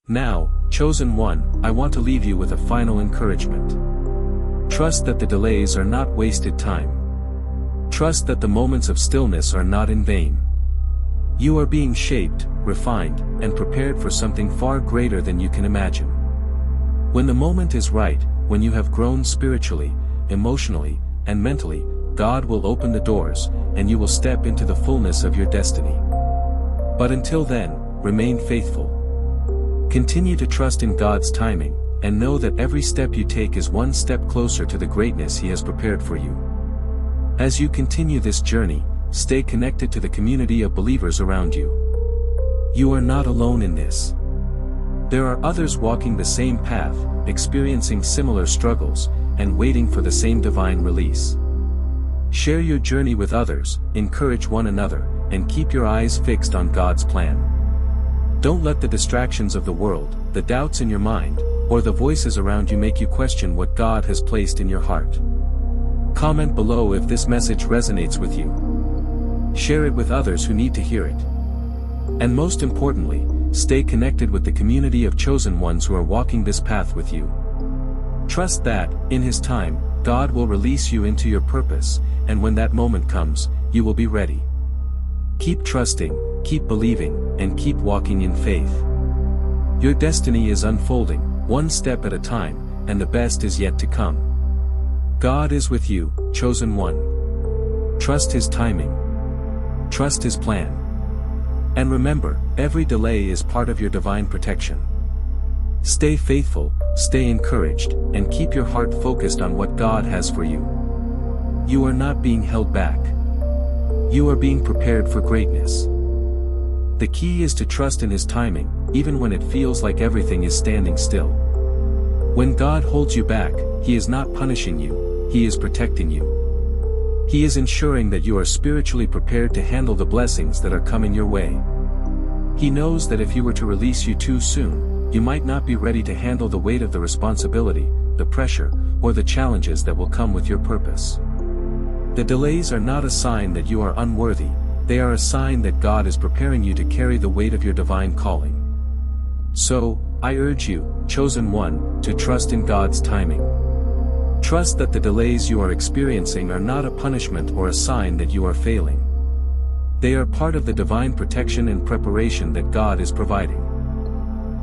Now, chosen one, I want to leave you with a final encouragement. Trust that the delays are not wasted time. Trust that the moments of stillness are not in vain. You are being shaped, refined, and prepared for something far greater than you can imagine. When the moment is right, when you have grown spiritually, emotionally, and mentally, God will open the doors, and you will step into the fullness of your destiny. But until then, remain faithful. Continue to trust in God's timing, and know that every step you take is one step closer to the greatness He has prepared for you. As you continue this journey, stay connected to the community of believers around you. You are not alone in this. There are others walking the same path, experiencing similar struggles, and waiting for the same divine release. Share your journey with others, encourage one another, and keep your eyes fixed on God's plan. Don't let the distractions of the world, the doubts in your mind, or the voices around you make you question what God has placed in your heart. Comment below if this message resonates with you. Share it with others who need to hear it. And most importantly, stay connected with the community of chosen ones who are walking this path with you. Trust that, in His time, God will release you into your purpose, and when that moment comes, you will be ready. Keep trusting, keep believing, and keep walking in faith. Your destiny is unfolding, one step at a time, and the best is yet to come. God is with you, chosen one. Trust His timing. Trust His plan. And remember, every delay is part of your divine protection. Stay faithful, stay encouraged, and keep your heart focused on what God has for you. You are not being held back. You are being prepared for greatness. The key is to trust in His timing, even when it feels like everything is standing still. When God holds you back, He is not punishing you, He is protecting you. He is ensuring that you are spiritually prepared to handle the blessings that are coming your way. He knows that if He were to release you too soon, you might not be ready to handle the weight of the responsibility, the pressure, or the challenges that will come with your purpose. The delays are not a sign that you are unworthy, they are a sign that God is preparing you to carry the weight of your divine calling. So, I urge you, chosen one, to trust in God's timing. Trust that the delays you are experiencing are not a punishment or a sign that you are failing. They are part of the divine protection and preparation that God is providing.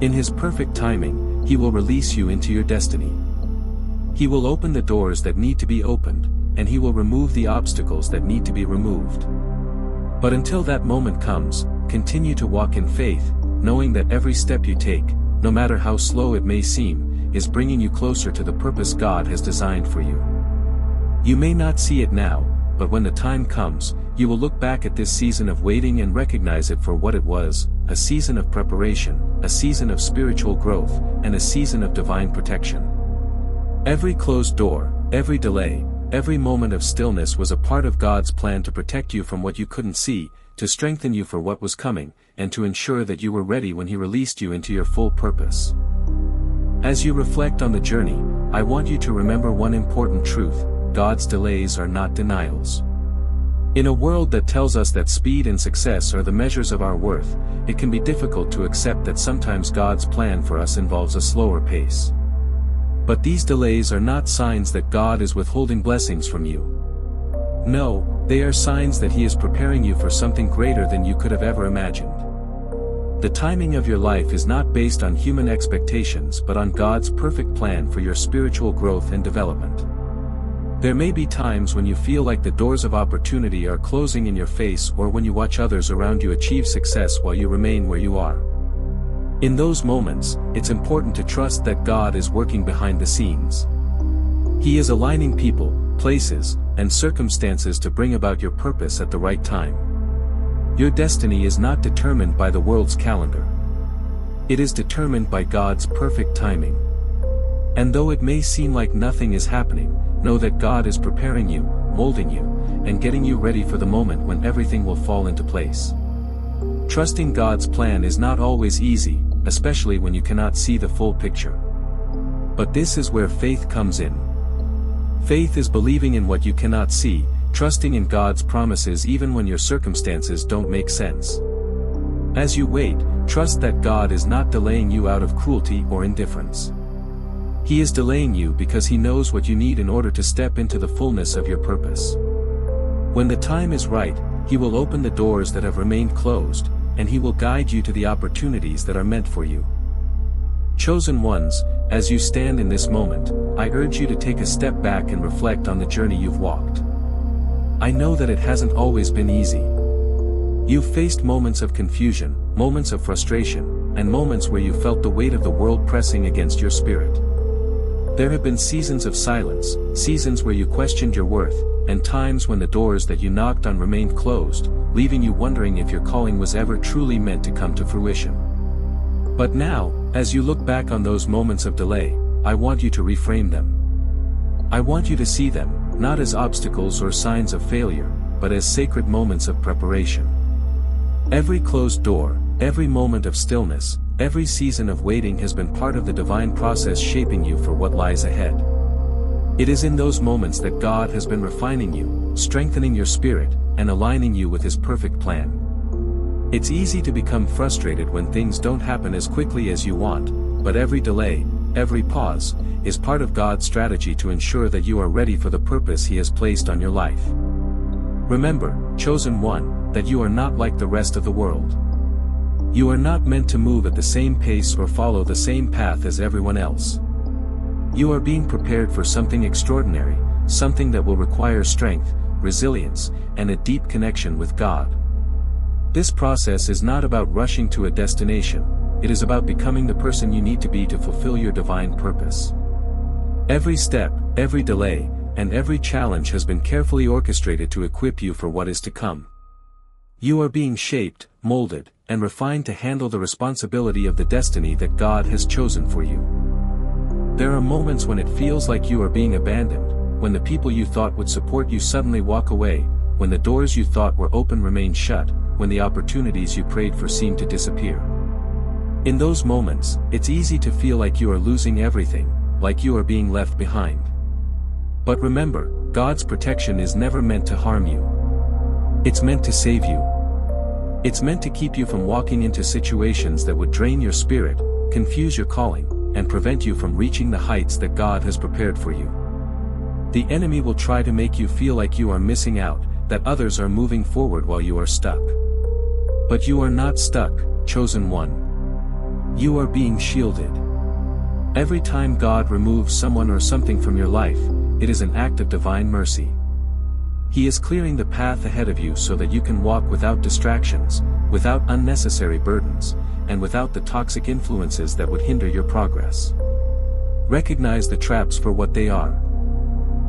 In His perfect timing, He will release you into your destiny. He will open the doors that need to be opened, and He will remove the obstacles that need to be removed. But until that moment comes, continue to walk in faith, knowing that every step you take, no matter how slow it may seem, is bringing you closer to the purpose God has designed for you. You may not see it now, but when the time comes, you will look back at this season of waiting and recognize it for what it was, a season of preparation, a season of spiritual growth, and a season of divine protection. Every closed door, every delay, every moment of stillness was a part of God's plan to protect you from what you couldn't see, to strengthen you for what was coming, and to ensure that you were ready when He released you into your full purpose. As you reflect on the journey, I want you to remember one important truth: God's delays are not denials. In a world that tells us that speed and success are the measures of our worth, it can be difficult to accept that sometimes God's plan for us involves a slower pace. But these delays are not signs that God is withholding blessings from you. No, they are signs that He is preparing you for something greater than you could have ever imagined. The timing of your life is not based on human expectations but on God's perfect plan for your spiritual growth and development. There may be times when you feel like the doors of opportunity are closing in your face, or when you watch others around you achieve success while you remain where you are. In those moments, it's important to trust that God is working behind the scenes. He is aligning people, places, and circumstances to bring about your purpose at the right time. Your destiny is not determined by the world's calendar. It is determined by God's perfect timing. And though it may seem like nothing is happening, know that God is preparing you, molding you, and getting you ready for the moment when everything will fall into place. Trusting God's plan is not always easy, especially when you cannot see the full picture. But this is where faith comes in. Faith is believing in what you cannot see, trusting in God's promises even when your circumstances don't make sense. As you wait, trust that God is not delaying you out of cruelty or indifference. He is delaying you because He knows what you need in order to step into the fullness of your purpose. When the time is right, He will open the doors that have remained closed, and He will guide you to the opportunities that are meant for you. Chosen ones, as you stand in this moment, I urge you to take a step back and reflect on the journey you've walked. I know that it hasn't always been easy. You've faced moments of confusion, moments of frustration, and moments where you felt the weight of the world pressing against your spirit. There have been seasons of silence, seasons where you questioned your worth, and times when the doors that you knocked on remained closed, leaving you wondering if your calling was ever truly meant to come to fruition. But now, as you look back on those moments of delay, I want you to reframe them. I want you to see them, not as obstacles or signs of failure, but as sacred moments of preparation. Every closed door, every moment of stillness, every season of waiting has been part of the divine process shaping you for what lies ahead. It is in those moments that God has been refining you, strengthening your spirit, and aligning you with His perfect plan. It's easy to become frustrated when things don't happen as quickly as you want, but every delay, every pause, is part of God's strategy to ensure that you are ready for the purpose He has placed on your life. Remember, chosen one, that you are not like the rest of the world. You are not meant to move at the same pace or follow the same path as everyone else. You are being prepared for something extraordinary, something that will require strength, resilience, and a deep connection with God. This process is not about rushing to a destination, it is about becoming the person you need to be to fulfill your divine purpose. Every step, every delay, and every challenge has been carefully orchestrated to equip you for what is to come. You are being shaped, molded, and refined to handle the responsibility of the destiny that God has chosen for you. There are moments when it feels like you are being abandoned, when the people you thought would support you suddenly walk away, when the doors you thought were open remain shut, when the opportunities you prayed for seem to disappear. In those moments, it's easy to feel like you are losing everything, like you are being left behind. But remember, God's protection is never meant to harm you. It's meant to save you. It's meant to keep you from walking into situations that would drain your spirit, confuse your calling, and prevent you from reaching the heights that God has prepared for you. The enemy will try to make you feel like you are missing out, that others are moving forward while you are stuck. But you are not stuck, chosen one. You are being shielded. Every time God removes someone or something from your life, it is an act of divine mercy. He is clearing the path ahead of you so that you can walk without distractions, without unnecessary burdens, and without the toxic influences that would hinder your progress. Recognize the traps for what they are.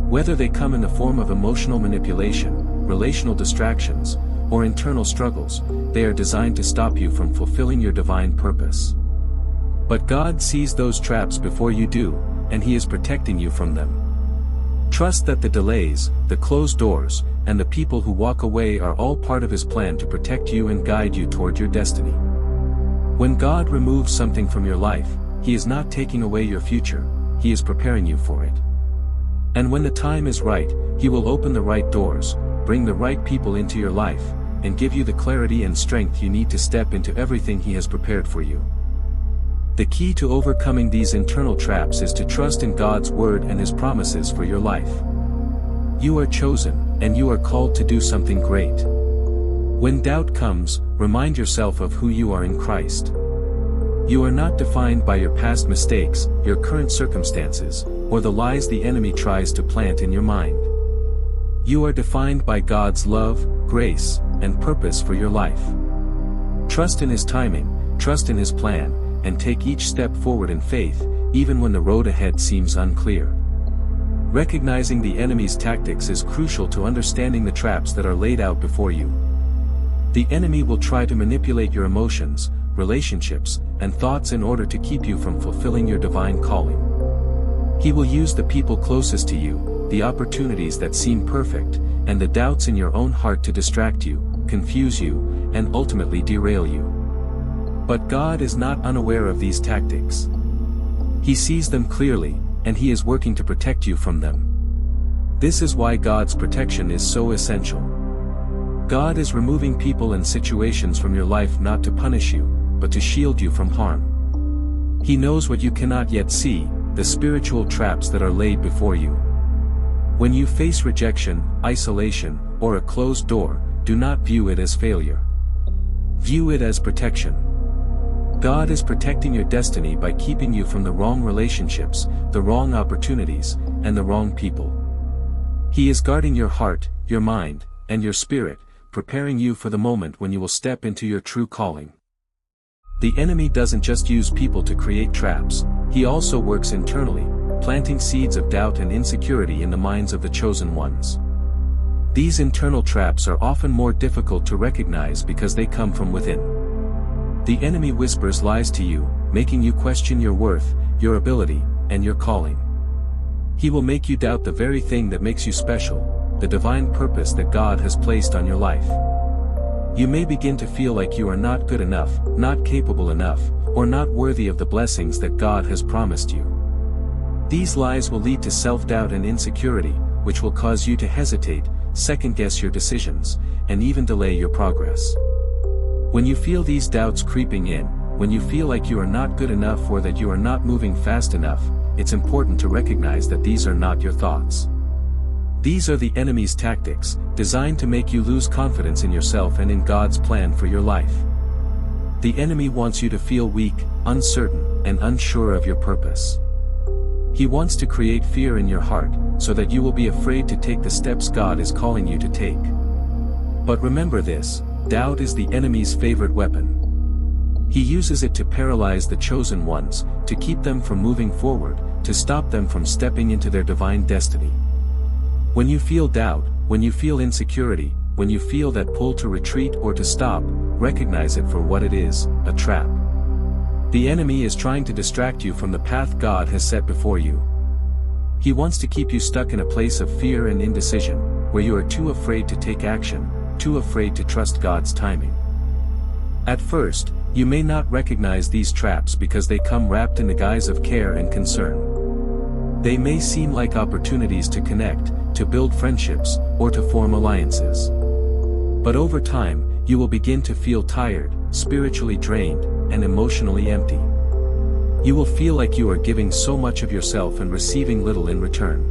Whether they come in the form of emotional manipulation, relational distractions, or internal struggles, they are designed to stop you from fulfilling your divine purpose. But God sees those traps before you do, and He is protecting you from them. Trust that the delays, the closed doors, and the people who walk away are all part of His plan to protect you and guide you toward your destiny. When God removes something from your life, He is not taking away your future, He is preparing you for it. And when the time is right, He will open the right doors, bring the right people into your life, and give you the clarity and strength you need to step into everything He has prepared for you. The key to overcoming these internal traps is to trust in God's word and His promises for your life. You are chosen, and you are called to do something great. When doubt comes, remind yourself of who you are in Christ. You are not defined by your past mistakes, your current circumstances, or the lies the enemy tries to plant in your mind. You are defined by God's love, grace, and purpose for your life. Trust in His timing, trust in His plan, and take each step forward in faith, even when the road ahead seems unclear. Recognizing the enemy's tactics is crucial to understanding the traps that are laid out before you. The enemy will try to manipulate your emotions, relationships, and thoughts in order to keep you from fulfilling your divine calling. He will use the people closest to you, the opportunities that seem perfect, and the doubts in your own heart to distract you, confuse you, and ultimately derail you. But God is not unaware of these tactics. He sees them clearly, and He is working to protect you from them. This is why God's protection is so essential. God is removing people and situations from your life not to punish you, but to shield you from harm. He knows what you cannot yet see, the spiritual traps that are laid before you. When you face rejection, isolation, or a closed door, do not view it as failure. View it as protection. God is protecting your destiny by keeping you from the wrong relationships, the wrong opportunities, and the wrong people. He is guarding your heart, your mind, and your spirit, preparing you for the moment when you will step into your true calling. The enemy doesn't just use people to create traps, he also works internally, planting seeds of doubt and insecurity in the minds of the chosen ones. These internal traps are often more difficult to recognize because they come from within. The enemy whispers lies to you, making you question your worth, your ability, and your calling. He will make you doubt the very thing that makes you special, the divine purpose that God has placed on your life. You may begin to feel like you are not good enough, not capable enough, or not worthy of the blessings that God has promised you. These lies will lead to self-doubt and insecurity, which will cause you to hesitate, second-guess your decisions, and even delay your progress. When you feel these doubts creeping in, when you feel like you are not good enough or that you are not moving fast enough, it's important to recognize that these are not your thoughts. These are the enemy's tactics, designed to make you lose confidence in yourself and in God's plan for your life. The enemy wants you to feel weak, uncertain, and unsure of your purpose. He wants to create fear in your heart, so that you will be afraid to take the steps God is calling you to take. But remember this, doubt is the enemy's favorite weapon. He uses it to paralyze the chosen ones, to keep them from moving forward, to stop them from stepping into their divine destiny. When you feel doubt, when you feel insecurity, when you feel that pull to retreat or to stop, recognize it for what it is, a trap. The enemy is trying to distract you from the path God has set before you. He wants to keep you stuck in a place of fear and indecision, where you are too afraid to take action, too afraid to trust God's timing. At first, you may not recognize these traps because they come wrapped in the guise of care and concern. They may seem like opportunities to connect, to build friendships, or to form alliances. But over time, you will begin to feel tired, spiritually drained, and emotionally empty. You will feel like you are giving so much of yourself and receiving little in return.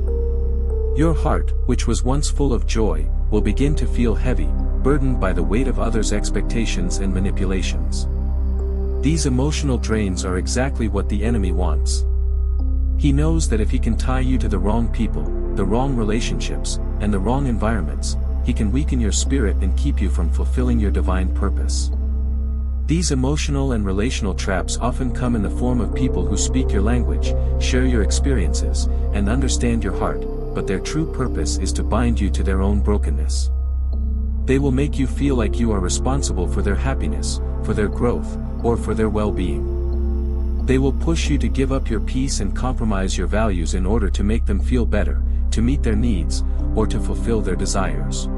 Your heart, which was once full of joy, will begin to feel heavy, burdened by the weight of others' expectations and manipulations. These emotional drains are exactly what the enemy wants. He knows that if he can tie you to the wrong people, the wrong relationships, and the wrong environments, he can weaken your spirit and keep you from fulfilling your divine purpose. These emotional and relational traps often come in the form of people who speak your language, share your experiences, and understand your heart, but their true purpose is to bind you to their own brokenness. They will make you feel like you are responsible for their happiness, for their growth, or for their well-being. They will push you to give up your peace and compromise your values in order to make them feel better, to meet their needs, or to fulfill their desires.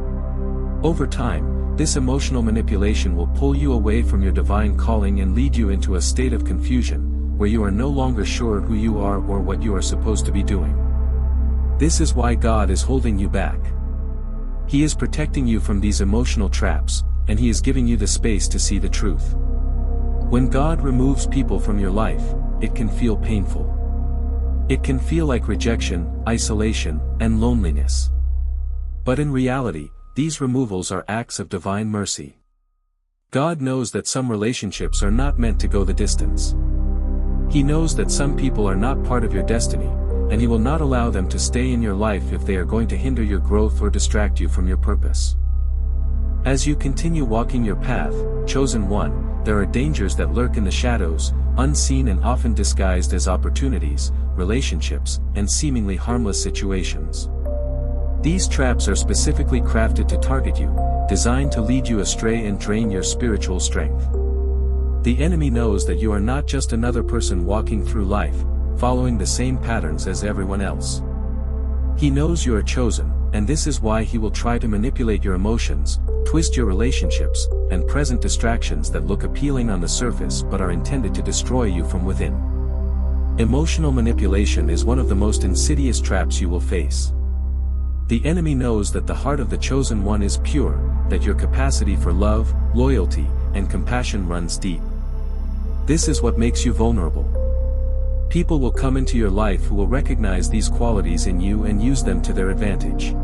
Over time, this emotional manipulation will pull you away from your divine calling and lead you into a state of confusion, where you are no longer sure who you are or what you are supposed to be doing. This is why God is holding you back. He is protecting you from these emotional traps, and He is giving you the space to see the truth. When God removes people from your life, it can feel painful. It can feel like rejection, isolation, and loneliness. But in reality, these removals are acts of divine mercy. God knows that some relationships are not meant to go the distance. He knows that some people are not part of your destiny, and He will not allow them to stay in your life if they are going to hinder your growth or distract you from your purpose. As you continue walking your path, chosen one, there are dangers that lurk in the shadows, unseen and often disguised as opportunities, relationships, and seemingly harmless situations. These traps are specifically crafted to target you, designed to lead you astray and drain your spiritual strength. The enemy knows that you are not just another person walking through life, following the same patterns as everyone else. He knows you are chosen, and this is why he will try to manipulate your emotions, twist your relationships, and present distractions that look appealing on the surface but are intended to destroy you from within. Emotional manipulation is one of the most insidious traps you will face. The enemy knows that the heart of the chosen one is pure, that your capacity for love, loyalty, and compassion runs deep. This is what makes you vulnerable. People will come into your life who will recognize these qualities in you and use them to their advantage.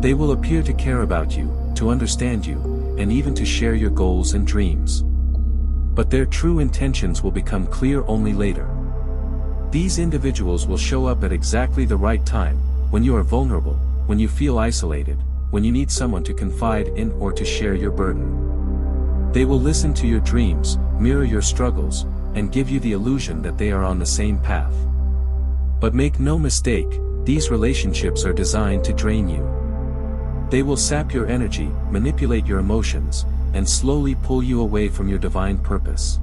They will appear to care about you, to understand you, and even to share your goals and dreams. But their true intentions will become clear only later. These individuals will show up at exactly the right time, when you are vulnerable, when you feel isolated, when you need someone to confide in or to share your burden. They will listen to your dreams, mirror your struggles, and give you the illusion that they are on the same path. But make no mistake, these relationships are designed to drain you. They will sap your energy, manipulate your emotions, and slowly pull you away from your divine purpose.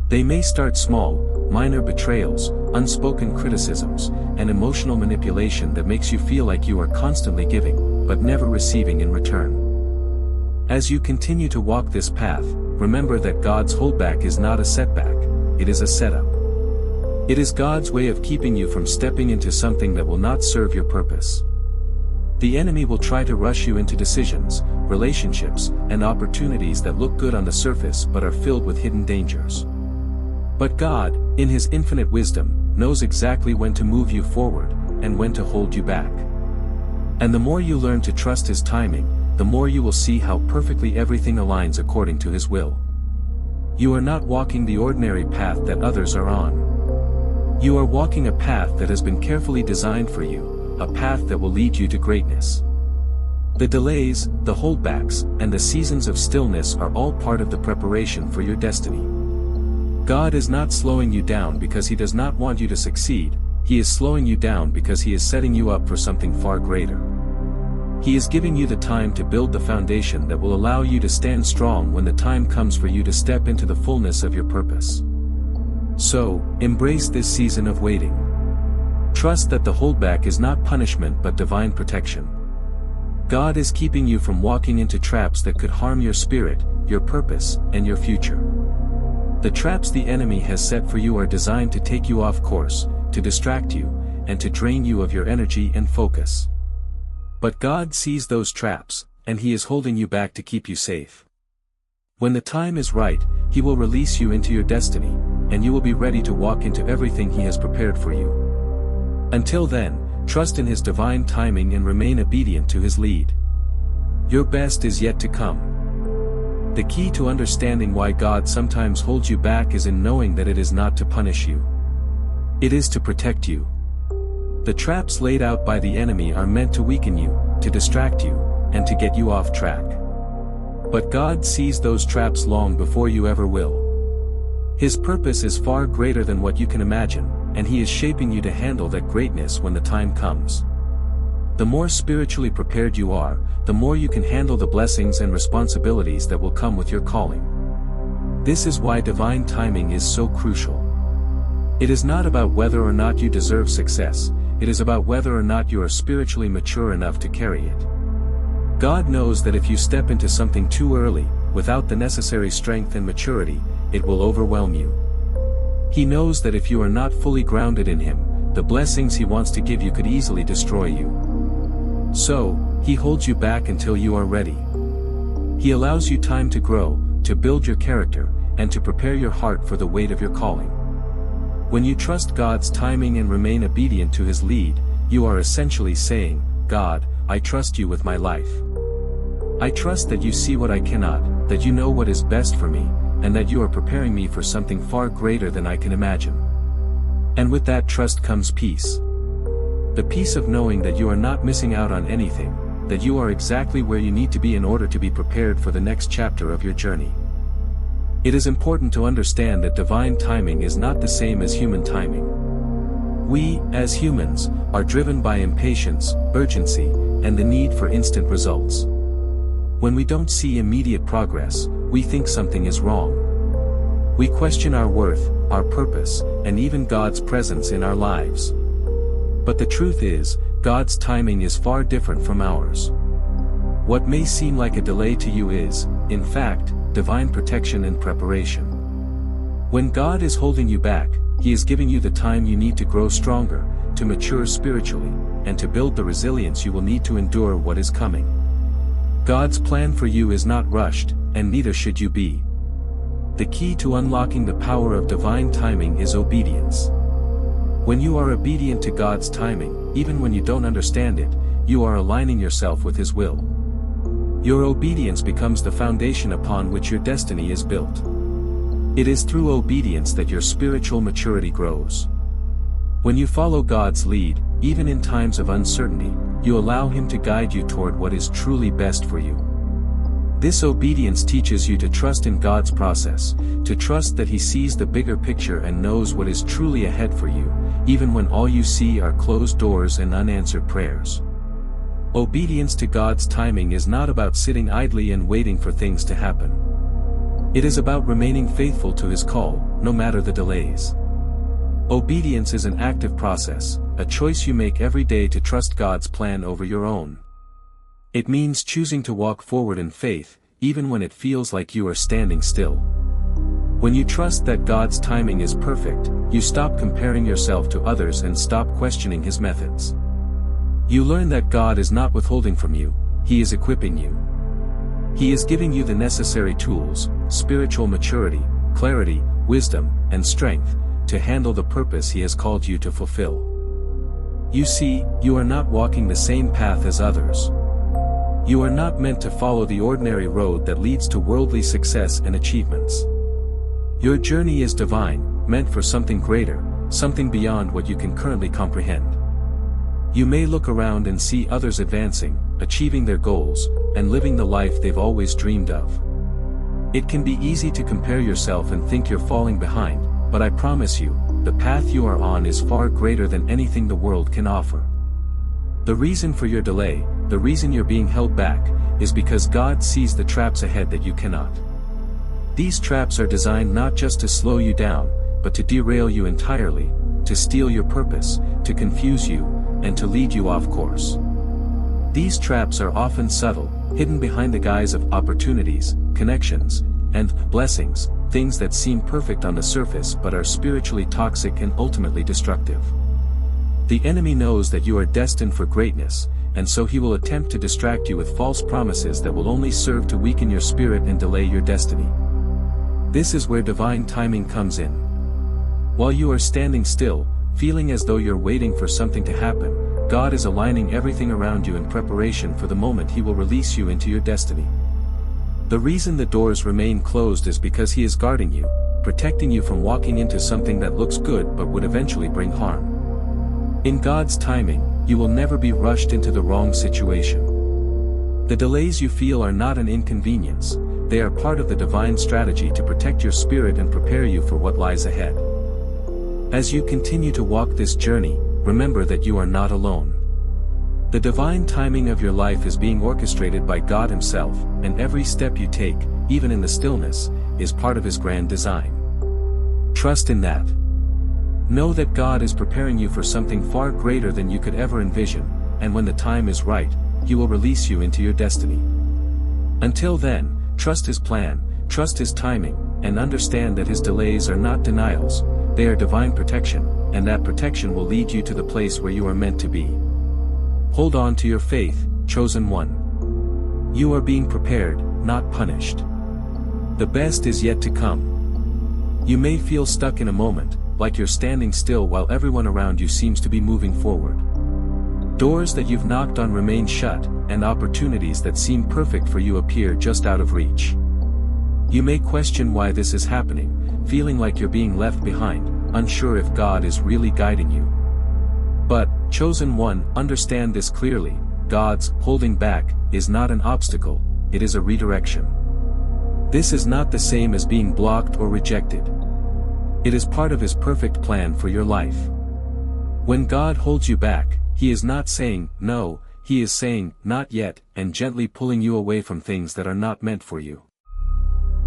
They may start small, minor betrayals, unspoken criticisms, and emotional manipulation that makes you feel like you are constantly giving, but never receiving in return. As you continue to walk this path, remember that God's holdback is not a setback, it is a setup. It is God's way of keeping you from stepping into something that will not serve your purpose. The enemy will try to rush you into decisions, relationships, and opportunities that look good on the surface but are filled with hidden dangers. But God, in His infinite wisdom, knows exactly when to move you forward, and when to hold you back. And the more you learn to trust His timing, the more you will see how perfectly everything aligns according to His will. You are not walking the ordinary path that others are on. You are walking a path that has been carefully designed for you, a path that will lead you to greatness. The delays, the holdbacks, and the seasons of stillness are all part of the preparation for your destiny. God is not slowing you down because He does not want you to succeed, He is slowing you down because He is setting you up for something far greater. He is giving you the time to build the foundation that will allow you to stand strong when the time comes for you to step into the fullness of your purpose. So, embrace this season of waiting. Trust that the holdback is not punishment but divine protection. God is keeping you from walking into traps that could harm your spirit, your purpose, and your future. The traps the enemy has set for you are designed to take you off course, to distract you, and to drain you of your energy and focus. But God sees those traps, and He is holding you back to keep you safe. When the time is right, He will release you into your destiny, and you will be ready to walk into everything He has prepared for you. Until then, trust in His divine timing and remain obedient to His lead. Your best is yet to come. The key to understanding why God sometimes holds you back is in knowing that it is not to punish you. It is to protect you. The traps laid out by the enemy are meant to weaken you, to distract you, and to get you off track. But God sees those traps long before you ever will. His purpose is far greater than what you can imagine, and He is shaping you to handle that greatness when the time comes. The more spiritually prepared you are, the more you can handle the blessings and responsibilities that will come with your calling. This is why divine timing is so crucial. It is not about whether or not you deserve success, it is about whether or not you are spiritually mature enough to carry it. God knows that if you step into something too early, without the necessary strength and maturity, it will overwhelm you. He knows that if you are not fully grounded in Him, the blessings He wants to give you could easily destroy you. So, He holds you back until you are ready. He allows you time to grow, to build your character, and to prepare your heart for the weight of your calling. When you trust God's timing and remain obedient to His lead, you are essentially saying, God, I trust You with my life. I trust that You see what I cannot, that You know what is best for me, and that You are preparing me for something far greater than I can imagine. And with that trust comes peace. The peace of knowing that you are not missing out on anything, that you are exactly where you need to be in order to be prepared for the next chapter of your journey. It is important to understand that divine timing is not the same as human timing. We, as humans, are driven by impatience, urgency, and the need for instant results. When we don't see immediate progress, we think something is wrong. We question our worth, our purpose, and even God's presence in our lives. But the truth is, God's timing is far different from ours. What may seem like a delay to you is, in fact, divine protection and preparation. When God is holding you back, He is giving you the time you need to grow stronger, to mature spiritually, and to build the resilience you will need to endure what is coming. God's plan for you is not rushed, and neither should you be. The key to unlocking the power of divine timing is obedience. When you are obedient to God's timing, even when you don't understand it, you are aligning yourself with His will. Your obedience becomes the foundation upon which your destiny is built. It is through obedience that your spiritual maturity grows. When you follow God's lead, even in times of uncertainty, you allow Him to guide you toward what is truly best for you. This obedience teaches you to trust in God's process, to trust that He sees the bigger picture and knows what is truly ahead for you, even when all you see are closed doors and unanswered prayers. Obedience to God's timing is not about sitting idly and waiting for things to happen. It is about remaining faithful to His call, no matter the delays. Obedience is an active process, a choice you make every day to trust God's plan over your own. It means choosing to walk forward in faith, even when it feels like you are standing still. When you trust that God's timing is perfect, you stop comparing yourself to others and stop questioning His methods. You learn that God is not withholding from you, He is equipping you. He is giving you the necessary tools, spiritual maturity, clarity, wisdom, and strength, to handle the purpose He has called you to fulfill. You see, you are not walking the same path as others. You are not meant to follow the ordinary road that leads to worldly success and achievements. Your journey is divine, meant for something greater, something beyond what you can currently comprehend. You may look around and see others advancing, achieving their goals, and living the life they've always dreamed of. It can be easy to compare yourself and think you're falling behind, but I promise you, the path you are on is far greater than anything the world can offer. The reason for your delay, the reason you're being held back, is because God sees the traps ahead that you cannot. These traps are designed not just to slow you down, but to derail you entirely, to steal your purpose, to confuse you, and to lead you off course. These traps are often subtle, hidden behind the guise of opportunities, connections, and blessings, things that seem perfect on the surface but are spiritually toxic and ultimately destructive. The enemy knows that you are destined for greatness, and so he will attempt to distract you with false promises that will only serve to weaken your spirit and delay your destiny. This is where divine timing comes in. While you are standing still, feeling as though you're waiting for something to happen, God is aligning everything around you in preparation for the moment He will release you into your destiny. The reason the doors remain closed is because He is guarding you, protecting you from walking into something that looks good but would eventually bring harm. In God's timing, you will never be rushed into the wrong situation. The delays you feel are not an inconvenience, they are part of the divine strategy to protect your spirit and prepare you for what lies ahead. As you continue to walk this journey, remember that you are not alone. The divine timing of your life is being orchestrated by God Himself, and every step you take, even in the stillness, is part of His grand design. Trust in that. Know that God is preparing you for something far greater than you could ever envision, and when the time is right, He will release you into your destiny. Until then, trust His plan, trust His timing, and understand that His delays are not denials, they are divine protection, and that protection will lead you to the place where you are meant to be. Hold on to your faith, chosen one. You are being prepared, not punished. The best is yet to come. You may feel stuck in a moment, like you're standing still while everyone around you seems to be moving forward. Doors that you've knocked on remain shut, and opportunities that seem perfect for you appear just out of reach. You may question why this is happening, feeling like you're being left behind, unsure if God is really guiding you. But, chosen one, understand this clearly: God's holding back is not an obstacle, it is a redirection. This is not the same as being blocked or rejected. It is part of His perfect plan for your life. When God holds you back, He is not saying, no, He is saying, not yet, and gently pulling you away from things that are not meant for you.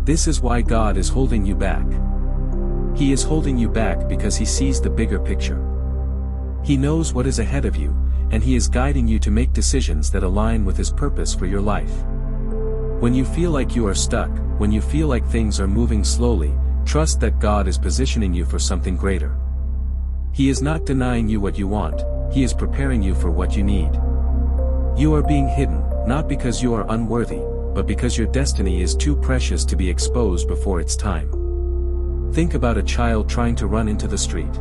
This is why God is holding you back. He is holding you back because He sees the bigger picture. He knows what is ahead of you, and He is guiding you to make decisions that align with His purpose for your life. When you feel like you are stuck, when you feel like things are moving slowly, trust that God is positioning you for something greater. He is not denying you what you want, He is preparing you for what you need. You are being hidden, not because you are unworthy, but because your destiny is too precious to be exposed before its time. Think about a child trying to run into the street.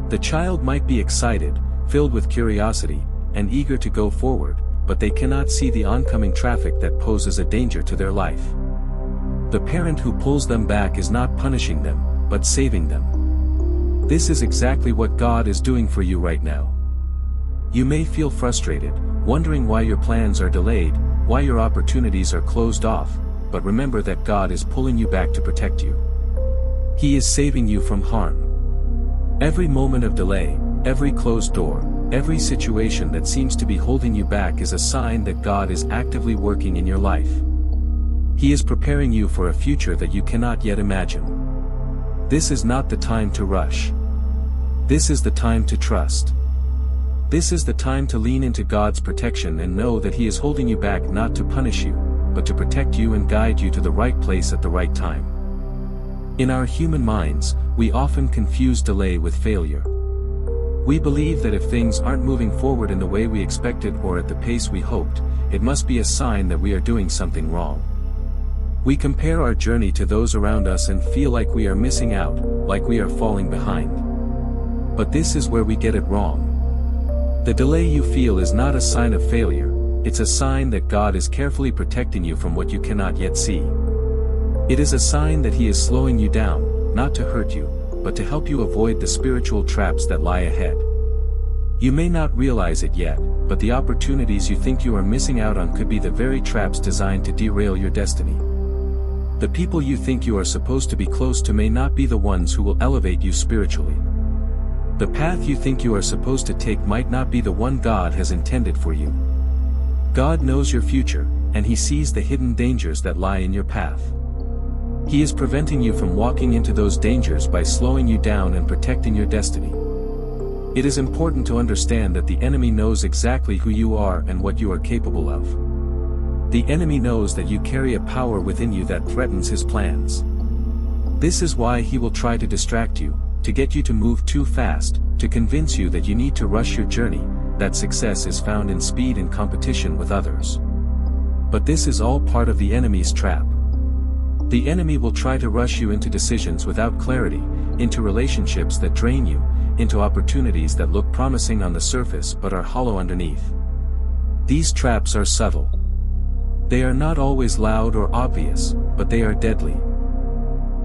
The child might be excited, filled with curiosity, and eager to go forward, but they cannot see the oncoming traffic that poses a danger to their life. The parent who pulls them back is not punishing them, but saving them. This is exactly what God is doing for you right now. You may feel frustrated, wondering why your plans are delayed, why your opportunities are closed off, but remember that God is pulling you back to protect you. He is saving you from harm. Every moment of delay, every closed door, every situation that seems to be holding you back is a sign that God is actively working in your life. He is preparing you for a future that you cannot yet imagine. This is not the time to rush. This is the time to trust. This is the time to lean into God's protection and know that He is holding you back not to punish you, but to protect you and guide you to the right place at the right time. In our human minds, we often confuse delay with failure. We believe that if things aren't moving forward in the way we expected or at the pace we hoped, it must be a sign that we are doing something wrong. We compare our journey to those around us and feel like we are missing out, like we are falling behind. But this is where we get it wrong. The delay you feel is not a sign of failure, it's a sign that God is carefully protecting you from what you cannot yet see. It is a sign that He is slowing you down, not to hurt you, but to help you avoid the spiritual traps that lie ahead. You may not realize it yet, but the opportunities you think you are missing out on could be the very traps designed to derail your destiny. The people you think you are supposed to be close to may not be the ones who will elevate you spiritually. The path you think you are supposed to take might not be the one God has intended for you. God knows your future, and He sees the hidden dangers that lie in your path. He is preventing you from walking into those dangers by slowing you down and protecting your destiny. It is important to understand that the enemy knows exactly who you are and what you are capable of. The enemy knows that you carry a power within you that threatens his plans. This is why he will try to distract you, to get you to move too fast, to convince you that you need to rush your journey, that success is found in speed and competition with others. But this is all part of the enemy's trap. The enemy will try to rush you into decisions without clarity, into relationships that drain you, into opportunities that look promising on the surface but are hollow underneath. These traps are subtle. They are not always loud or obvious, but they are deadly.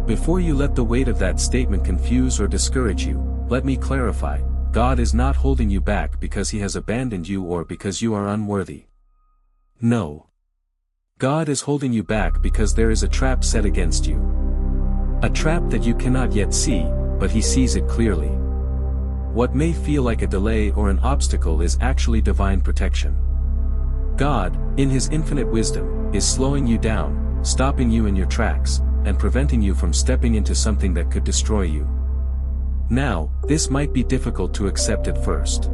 Before you let the weight of that statement confuse or discourage you, let me clarify, God is not holding you back because He has abandoned you or because you are unworthy. No. God is holding you back because there is a trap set against you. A trap that you cannot yet see, but He sees it clearly. What may feel like a delay or an obstacle is actually divine protection. God, in His infinite wisdom, is slowing you down, stopping you in your tracks, and preventing you from stepping into something that could destroy you. Now, this might be difficult to accept at first.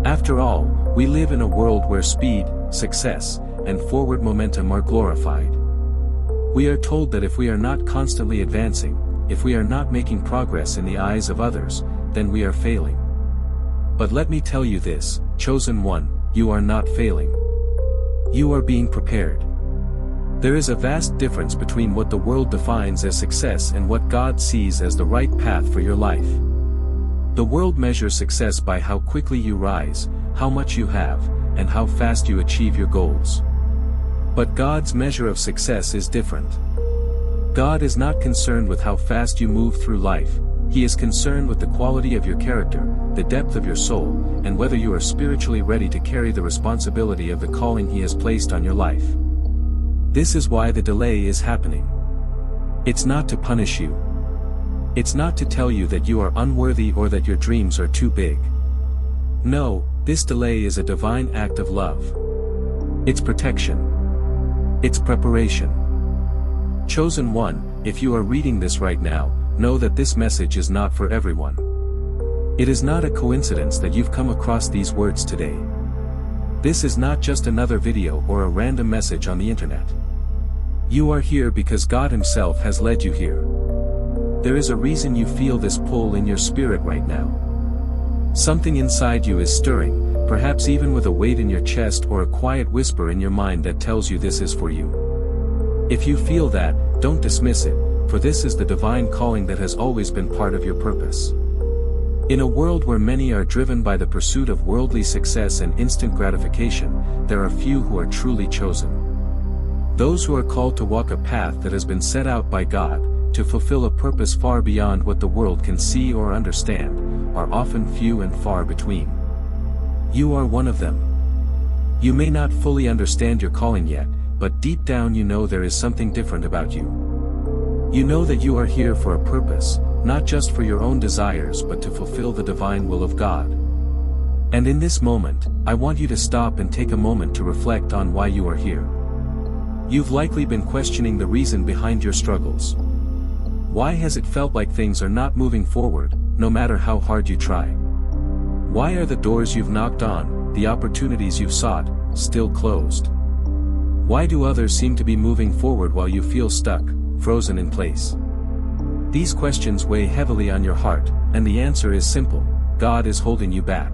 After all, we live in a world where speed, success, and forward momentum are glorified. We are told that if we are not constantly advancing, if we are not making progress in the eyes of others, then we are failing. But let me tell you this, chosen one, you are not failing. You are being prepared. There is a vast difference between what the world defines as success and what God sees as the right path for your life. The world measures success by how quickly you rise, how much you have, and how fast you achieve your goals. But God's measure of success is different. God is not concerned with how fast you move through life, He is concerned with the quality of your character, the depth of your soul, and whether you are spiritually ready to carry the responsibility of the calling He has placed on your life. This is why the delay is happening. It's not to punish you. It's not to tell you that you are unworthy or that your dreams are too big. No, this delay is a divine act of love. It's protection. It's preparation. Chosen one, if you are reading this right now, know that this message is not for everyone. It is not a coincidence that you've come across these words today. This is not just another video or a random message on the internet. You are here because God Himself has led you here. There is a reason you feel this pull in your spirit right now. Something inside you is stirring, perhaps even with a weight in your chest or a quiet whisper in your mind that tells you this is for you. If you feel that, don't dismiss it, for this is the divine calling that has always been part of your purpose. In a world where many are driven by the pursuit of worldly success and instant gratification, there are few who are truly chosen. Those who are called to walk a path that has been set out by God, to fulfill a purpose far beyond what the world can see or understand, are often few and far between. You are one of them. You may not fully understand your calling yet, but deep down you know there is something different about you. You know that you are here for a purpose, not just for your own desires but to fulfill the divine will of God. And in this moment, I want you to stop and take a moment to reflect on why you are here. You've likely been questioning the reason behind your struggles. Why has it felt like things are not moving forward, no matter how hard you try? Why are the doors you've knocked on, the opportunities you've sought, still closed? Why do others seem to be moving forward while you feel stuck, frozen in place? These questions weigh heavily on your heart, and the answer is simple: God is holding you back.